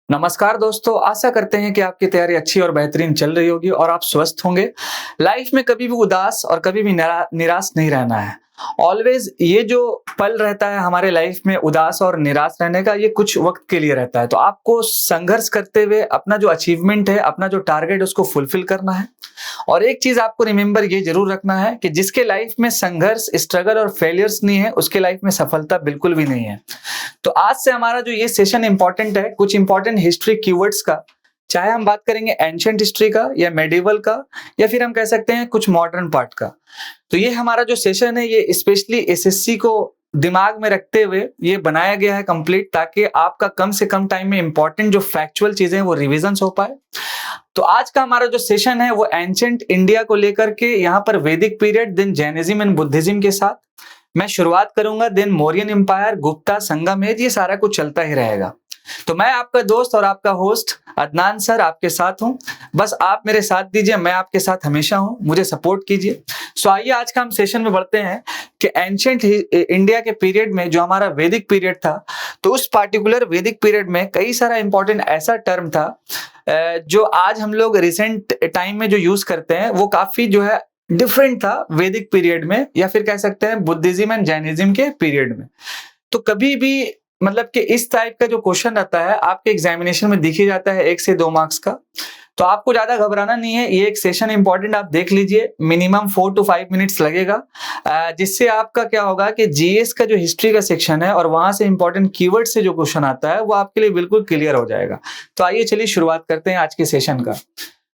नमस्कार दोस्तों, आशा करते हैं कि आपकी तैयारी अच्छी और बेहतरीन चल रही होगी और आप स्वस्थ होंगे। लाइफ में कभी भी उदास और कभी भी निराश नहीं रहना है। ऑलवेज ये जो पल रहता है हमारे लाइफ में उदास और निराश रहने का, ये कुछ वक्त के लिए रहता है। तो आपको संघर्ष करते हुए अपना जो अचीवमेंट है, अपना जो टारगेट, उसको फुलफिल करना है। और एक चीज आपको रिमेंबर ये जरूर रखना है कि जिसके लाइफ में संघर्ष, स्ट्रगल और फेलियर्स नहीं है, उसके लाइफ में सफलता बिल्कुल भी नहीं है। तो आज से हमारा जो ये सेशन इंपॉर्टेंट है, कुछ इंपॉर्टेंट हिस्ट्री कीवर्ड्स का, चाहे हम बात करेंगे एंशिएंट हिस्ट्री का या मेडिवल का, या फिर हम कह सकते हैं कुछ मॉडर्न पार्ट का। तो ये हमारा जो सेशन है, ये स्पेशली एसएससी को दिमाग में रखते हुए ये बनाया गया है कंप्लीट, ताकि आपका कम से कम टाइम में इंपॉर्टेंट जो फैक्चुअल चीजें हैं वो रिविजन हो पाए। तो आज का हमारा जो सेशन है वो एंशिएंट इंडिया को लेकर के, यहाँ पर Vedic period, then Jainism and Buddhism के साथ मैं शुरुआत करूंगा, then Mauryan empire, Gupta, Sangam age, ये सारा कुछ चलता ही रहेगा। तो मैं आपका दोस्त और आपका होस्ट अदनान सर आपके साथ हूं। बस आप मेरे साथ दीजिए, मैं आपके साथ हमेशा हूं, मुझे सपोर्ट कीजिए। सो आइए आज का हम सेशन में बढ़ते हैं कि एंशिएंट इंडिया के पीरियड में जो हमारा वैदिक पीरियड था, तो उस पार्टिकुलर वैदिक पीरियड में कई सारा इंपॉर्टेंट ऐसा टर्म था जो आज हम लोग रिसेंट टाइम में जो यूज करते हैं वो काफी जो है डिफरेंट था वैदिक पीरियड में, या फिर कह सकते हैं बुद्धिज्म एंड जैनिज्म के पीरियड में। तो कभी भी मतलब कि इस टाइप का जो क्वेश्चन आता है आपके एग्जामिनेशन में दिख ही जाता है 1 से 2 मार्क्स का। तो आपको ज्यादा घबराना नहीं है, ये एक सेशन इंपॉर्टेंट, आप देख लीजिए, मिनिमम 4 to 5 मिनट्स लगेगा, जिससे आपका क्या होगा कि जीएस का जो हिस्ट्री का सेक्शन है और वहां से इंपॉर्टेंट कीवर्ड से जो क्वेश्चन आता है वो आपके लिए बिल्कुल क्लियर हो जाएगा। तो आइए चलिए शुरुआत करते हैं आज के सेशन का।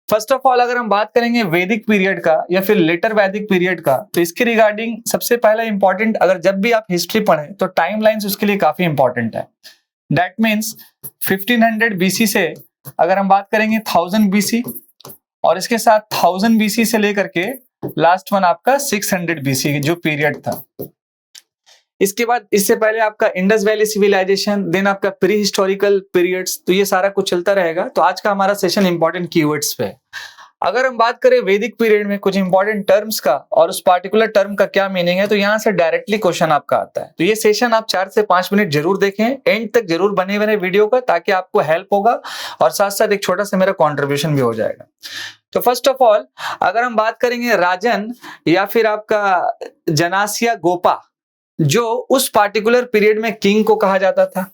फर्स्ट ऑफ ऑल अगर हम बात करेंगे वैदिक पीरियड का या फिर लेटर वैदिक पीरियड का, तो इसके रिगार्डिंग सबसे पहला इंपॉर्टेंट, अगर जब भी आप हिस्ट्री पढ़ें तो टाइमलाइंस उसके लिए काफी इंपॉर्टेंट है। दैट मींस 1500 बीसी से अगर हम बात करेंगे 1000 बीसी, और इसके साथ 1000 बीसी से लेकर के लास्ट वन आपका 600 बीसी जो पीरियड था। इसके बाद इससे पहले आपका इंडस वैली सिविलाइजेशन, देन आपका प्री हिस्टोरिकल पीरियड्स, तो ये सारा कुछ चलता रहेगा। तो आज का हमारा सेशन इंपॉर्टेंट कीवर्ड्स पे। अगर हम बात करें वैदिक पीरियड में कुछ इंपॉर्टेंट टर्म्स का और उस पार्टिकुलर टर्म का क्या मीनिंग है, तो यहाँ से डायरेक्टली क्वेश्चन आपका आता है। तो ये सेशन आप 4 से 5 मिनट जरूर देखें, एंड तक जरूर बने हुए वीडियो का, ताकि आपको हेल्प होगा और साथ साथ एक छोटा सा मेरा कॉन्ट्रीब्यूशन भी हो जाएगा। तो फर्स्ट ऑफ ऑल अगर हम बात करेंगे राजन या फिर आपका जनासिया गोपा, जो उस पार्टिकुलर पीरियड में किंग को कहा जाता था।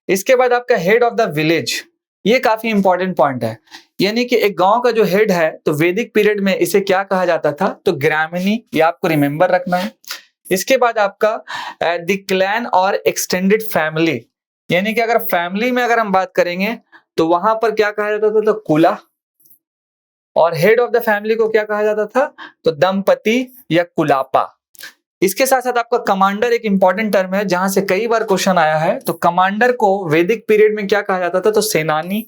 इसके बाद आपका हेड ऑफ द विलेज, ये काफी इंपॉर्टेंट पॉइंट है, यानी कि एक गांव का जो हेड है, तो वैदिक पीरियड में इसे क्या कहा जाता था, तो ग्रामीणी, ये आपको रिमेंबर रखना है। इसके बाद आपका द क्लैन और एक्सटेंडेड फैमिली, यानी कि अगर फैमिली में अगर हम बात करेंगे तो वहां पर क्या कहा जाता था, तो कुला, और हेड ऑफ द फैमिली को क्या कहा जाता था, तो दंपति या कुलापा। इसके साथ साथ आपका कमांडर एक इंपॉर्टेंट टर्म है, जहां से कई बार क्वेश्चन आया है। तो कमांडर को वैदिक पीरियड में क्या कहा जाता था, तो सेनानी।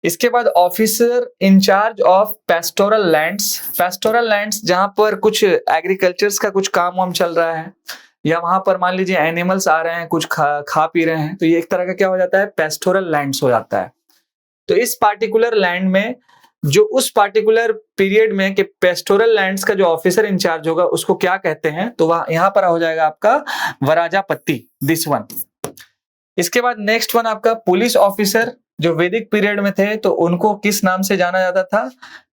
इसके बाद officer in charge of pastoral lands, pastoral lands जहां पर कुछ एग्रीकल्चर्स का कुछ काम वाम चल रहा है, या वहां पर मान लीजिए एनिमल्स आ रहे हैं, कुछ खा पी रहे हैं, तो ये एक तरह का क्या हो जाता है, पेस्टोरल लैंड्स हो जाता है। तो इस पार्टिकुलर लैंड में जो उस पार्टिकुलर पीरियड में के पेस्टोरल लैंड्स का जो ऑफिसर इंचार्ज होगा उसको क्या कहते हैं, तो वह यहां पर हो जाएगा आपका वराजापति, दिस वन। इसके बाद नेक्स्ट वन आपका पुलिस ऑफिसर, जो वैदिक पीरियड में थे तो उनको किस नाम से जाना जाता था,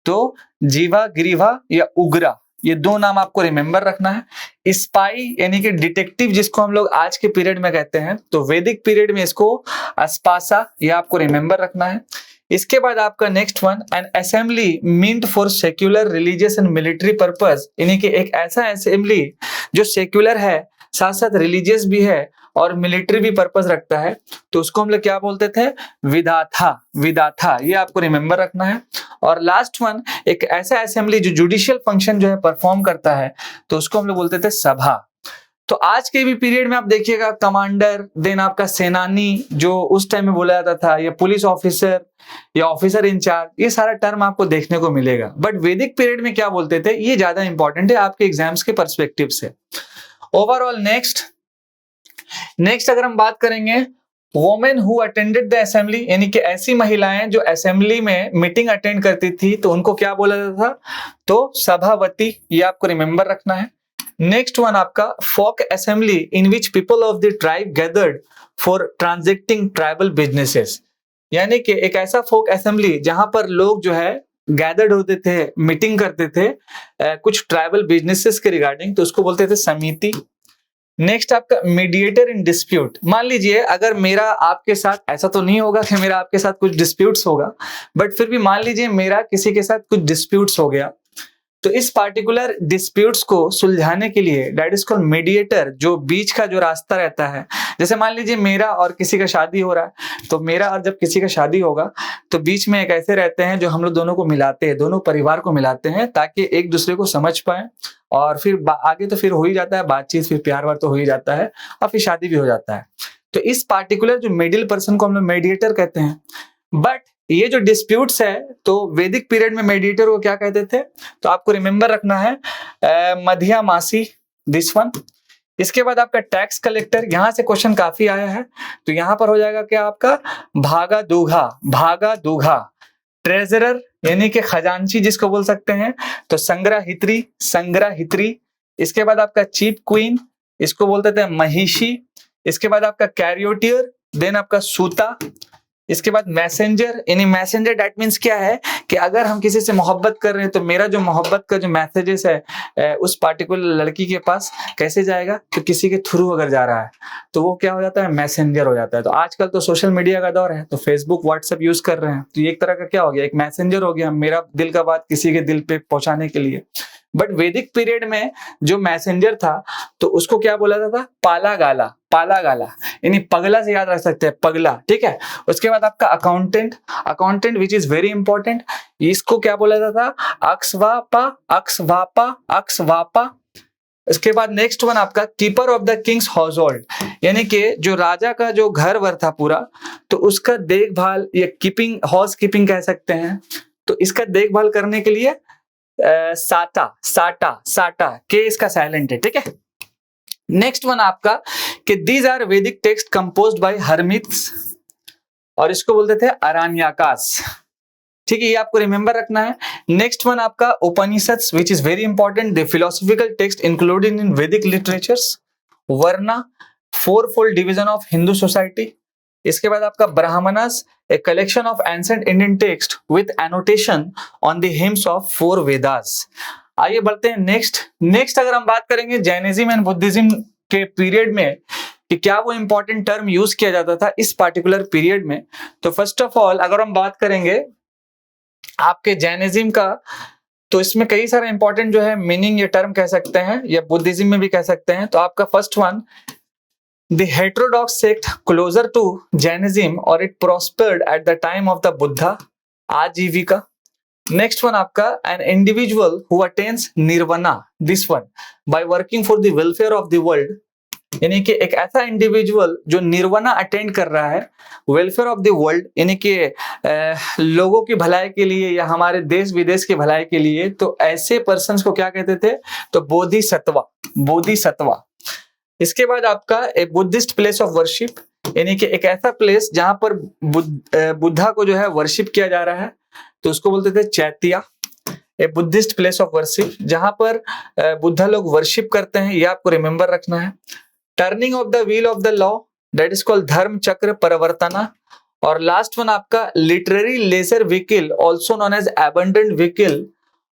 तो जीवा, ग्रीवा या उग्रा, ये 2 नाम आपको रिमेंबर रखना है। स्पाई यानी कि डिटेक्टिव, जिसको हम लोग आज के पीरियड में कहते हैं, तो वैदिक पीरियड में इसको अस्पासा, ये आपको रिमेंबर रखना है। इसके बाद आपका next one, an assembly meant for secular, religious and military purpose, यानी कि एक ऐसा असेंबली जो सेक्युलर है, साथ साथ रिलीजियस भी है और मिलिट्री भी पर्पस रखता है, तो उसको हम लोग क्या बोलते थे, विधाथा, विधाथा, ये आपको रिमेंबर रखना है। और लास्ट वन, एक ऐसा असेंबली जो जुडिशियल फंक्शन जो है परफॉर्म करता है, तो उसको हम लोग बोलते थे सभा। तो आज के भी पीरियड में आप देखिएगा कमांडर, देन आपका सेनानी जो उस टाइम में बोला जाता था, या पुलिस ऑफिसर या ऑफिसर इंचार्ज, ये सारा टर्म आपको देखने को मिलेगा। बट वैदिक पीरियड में क्या बोलते थे, ये ज्यादा इंपॉर्टेंट है आपके एग्जाम्स के पर्सपेक्टिव से। ओवरऑल नेक्स्ट अगर हम बात करेंगे women who attended the assembly, यानी कि ऐसी महिलाएं जो असेंबली में मीटिंग अटेंड करती थी, तो उनको क्या बोला जाता था, तो सभावती, ये आपको रिमेंबर रखना है। नेक्स्ट वन आपका folk assembly in which people of the tribe gathered for transacting tribal businesses, यानी कि एक ऐसा फोक असेंबली जहां पर लोग जो है गैदर्ड होते थे, मीटिंग करते थे कुछ ट्राइबल बिजनेसेस के रिगार्डिंग, तो उसको बोलते थे समिति। नेक्स्ट आपका मीडिएटर इन डिस्प्यूट। मान लीजिए अगर मेरा आपके साथ, ऐसा तो नहीं होगा कि मेरा आपके साथ कुछ डिस्प्यूट्स होगा, बट फिर भी मान लीजिए मेरा किसी के साथ कुछ डिस्प्यूट्स हो गया, तो इस पार्टिकुलर डिस्प्यूट्स को सुलझाने के लिए दैट इज कॉल्ड मीडिएटर, जो बीच का जो रास्ता रहता है। जैसे मान लीजिए मेरा और किसी का शादी हो रहा है, तो मेरा और जब किसी का शादी होगा तो बीच में एक ऐसे रहते हैं जो हम लोग दोनों को मिलाते हैं, दोनों परिवार को मिलाते हैं, ताकि एक दूसरे को समझ पाए, और फिर आगे तो फिर हो ही जाता है बातचीत, फिर प्यार वार तो हो ही जाता है, और फिर शादी भी हो जाता है। तो इस पार्टिकुलर जो मिडिल पर्सन को हम लोग मेडिएटर कहते हैं। बट ये जो डिस्प्यूट्स है, तो वैदिक पीरियड में मेडिएटर को क्या कहते थे, तो आपको रिमेंबर रखना है मधिया मासी, दिस वन। इसके बाद आपका टैक्स कलेक्टर, यहां से क्वेश्चन काफी आया है, तो यहां पर हो जाएगा क्या आपका भागा दूघा, भागा दूघा। ट्रेजरर यानी कि खजांची जिसको बोल सकते हैं, तो संग्रहित्री, संग्रहित्री। इसके बाद आपका चीफ क्वीन, इसको बोलते थे महिषी। इसके बाद आपका कैरियोटियर, देन आपका सूता। इसके बाद मैसेंजर, यानी मैसेंजर दैट मीन्स क्या है कि अगर हम किसी से मोहब्बत कर रहे हैं, तो मेरा जो मोहब्बत का जो मैसेजेस है उस पार्टिकुलर लड़की के पास कैसे जाएगा, तो किसी के थ्रू अगर जा रहा है तो वो क्या हो जाता है, मैसेंजर हो जाता है। तो आजकल तो सोशल मीडिया का दौर है, तो फेसबुक व्हाट्सएप यूज कर रहे हैं, तो ये एक तरह का क्या हो गया, एक मैसेंजर हो गया, मेरा दिल का बात किसी के दिल पे पहुंचाने के लिए। बट वैदिक पीरियड में जो मैसेंजर था, तो उसको क्या बोला जाता था, पाला गाला, पाला गाला, यानी पगला से याद रख सकते हैं, पगला, ठीक है। उसके बाद आपका accountant, accountant which is very important, इसको क्या बोला जाता था, अक्सवापा, अक्सवापा, अक्सवापा। इसके बाद नेक्स्ट वन आपका keeper of the Kings house hold, यानी कि जो राजा का जो घर वर था पूरा, तो उसका देखभाल, या कीपिंग, हाउस कीपिंग कह सकते हैं, तो इसका देखभाल करने के लिए साटा, साटा, साटा, के इसका साइलेंट है, ठीक है। नेक्स्ट वन आपका कि दीज आर वैदिक टेक्स्ट कंपोज्ड बाय हर्मिट्स, और इसको बोलते थे अरण्यकास, ठीक है, ये आपको रिमेंबर रखना है। नेक्स्ट वन आपका Upanishads which is very important, the philosophical text included in Vedic literatures. Varna, fourfold division of Hindu society. इसके बाद आपका Brahmanas, a collection of ancient Indian text with annotation on the hymns of four Vedas। आइए बढ़ते हैं next अगर हम बात करेंगे जैनिज्म एंड बुद्धिज्म के पीरियड में कि क्या वो इंपॉर्टेंट टर्म यूज किया जाता था इस पार्टिकुलर पीरियड में, तो फर्स्ट ऑफ ऑल अगर हम बात करेंगे आपके जैनिज्म का, तो इसमें कई सारे इंपॉर्टेंट जो है मीनिंग या टर्म कह सकते हैं, या बुद्धिज्म में भी कह सकते हैं। तो आपका first one, the heterodox sect closer to Jainism or it prospered at the time of the Buddha, आजीविका। नेक्स्ट वन आपका an individual who attains nirvana, this one by working for the welfare of the world, यानी कि एक ऐसा individual जो nirvana attend कर रहा है, वेलफेयर ऑफ द वर्ल्ड, यानी कि लोगों की भलाई के लिए या हमारे देश विदेश की भलाई के लिए, तो ऐसे पर्सन्स को क्या कहते थे, तो बोधिसत्वा, बोधिसत्वा। इसके बाद आपका एक बुद्धिस्ट प्लेस ऑफ वर्शिप, यानी कि एक ऐसा प्लेस जहां पर बुद्धा को जो है वर्शिप किया जा रहा है, तो उसको बोलते थे चैत्या। ए बुद्धिस्ट प्लेस ऑफ वर्शिप जहां पर बुद्धा लोग वर्शिप करते हैं, ये आपको रिमेंबर रखना है। Turning of the wheel of the law, that is called dharma chakra parivartana. और लास्ट वन आपका literary lesser vehicle, also known as abundant vehicle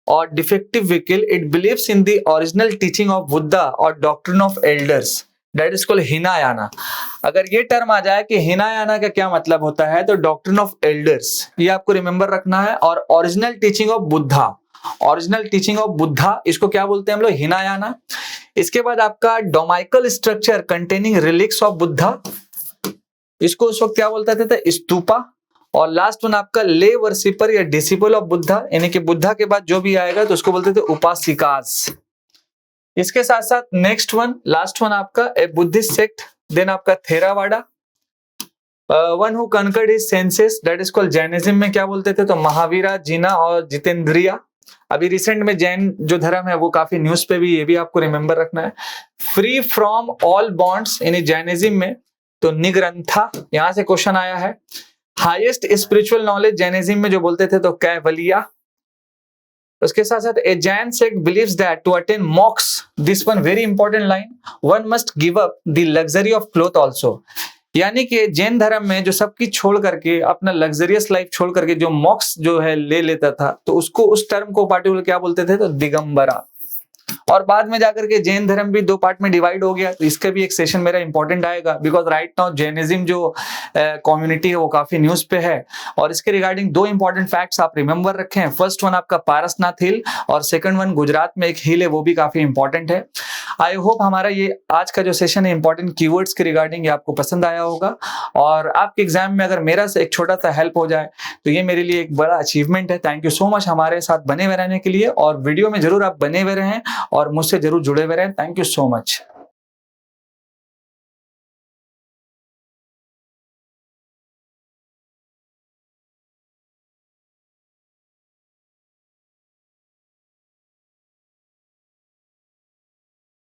और defective vehicle, it believes in the original teaching of Buddha और doctrine of elders, that is called Hinayana. अगर ये term आ जाए कि हिनायाना का क्या मतलब होता है, तो डॉक्ट्रिन ऑफ एल्डर्स, ये आपको रिमेंबर रखना है। और original teaching of Buddha, original teaching of Buddha, इसको क्या बोलते हैं हम लोग, हिनायाना। इसके बाद आपका domical structure containing relics of Buddha, इसको उस वक्त क्या बोलते थे, स्तूपा। और लास्ट वन आपका ले वर्शिपर या डिसिपल ऑफ बुद्धा, यानी कि बुद्धा के बाद जो भी आएगा तो उसको बोलते थे उपासिकास। इसके साथ साथ नेक्स्ट वन, लास्ट वन आपका ए बुद्धिस्ट सेक्ट, देन आपका Theravada, one who conquered his senses, that is called Jainism में क्या बोलते थे, तो महावीरा, जीना और जितेंद्रिया। अभी रिसेंट में जैन जो धर्म है वो काफी न्यूज पे भी, ये भी आपको रिमेंबर रखना है। फ्री फ्रॉम ऑल बॉन्ड्स यानी जैनिज्म में, तो निग्रंथा, यहां से क्वेश्चन आया है। हाईएस्ट स्पिरिचुअल नॉलेज जैनिज्म में जो बोलते थे, तो कैवलिया। उसके साथ साथ a Jain sect believes that to attain moksha, this one very important line, one must give up the luxury of cloth also, यानी कि जैन धर्म में जो सब कुछ छोड़ करके अपना लग्जरियस लाइफ छोड़ करके जो मोक्ष जो है ले लेता था, तो उसको उस टर्म को पार्टिकुलर क्या बोलते थे, तो दिगंबरा। और बाद में जाकर के जैन धर्म भी दो पार्ट में डिवाइड हो गया, तो इसका भी एक सेशन मेरा इंपॉर्टेंट आएगा, बिकॉज राइट नाउ जैनिज्म जो कम्युनिटी है वो काफी न्यूज पे है। और इसके रिगार्डिंग दो इंपॉर्टेंट फैक्ट्स आप रिमेंबर रखें। फर्स्ट वन आपका पारसनाथ हिल, और सेकंड वन गुजरात में एक हिल है, वो भी काफी इंपॉर्टेंट है। आई होप हमारा ये आज का जो सेशन है इंपॉर्टेंट कीवर्ड्स के रिगार्डिंग, ये आपको पसंद आया होगा। और आपके एग्जाम में अगर मेरा से एक छोटा सा हेल्प हो जाए तो ये मेरे लिए एक बड़ा अचीवमेंट है। थैंक यू सो मच हमारे साथ बने हुए रहने के लिए, और वीडियो में जरूर आप बने हुए रहें और मुझसे जरूर जुड़े हुए रहें। Thank you so much.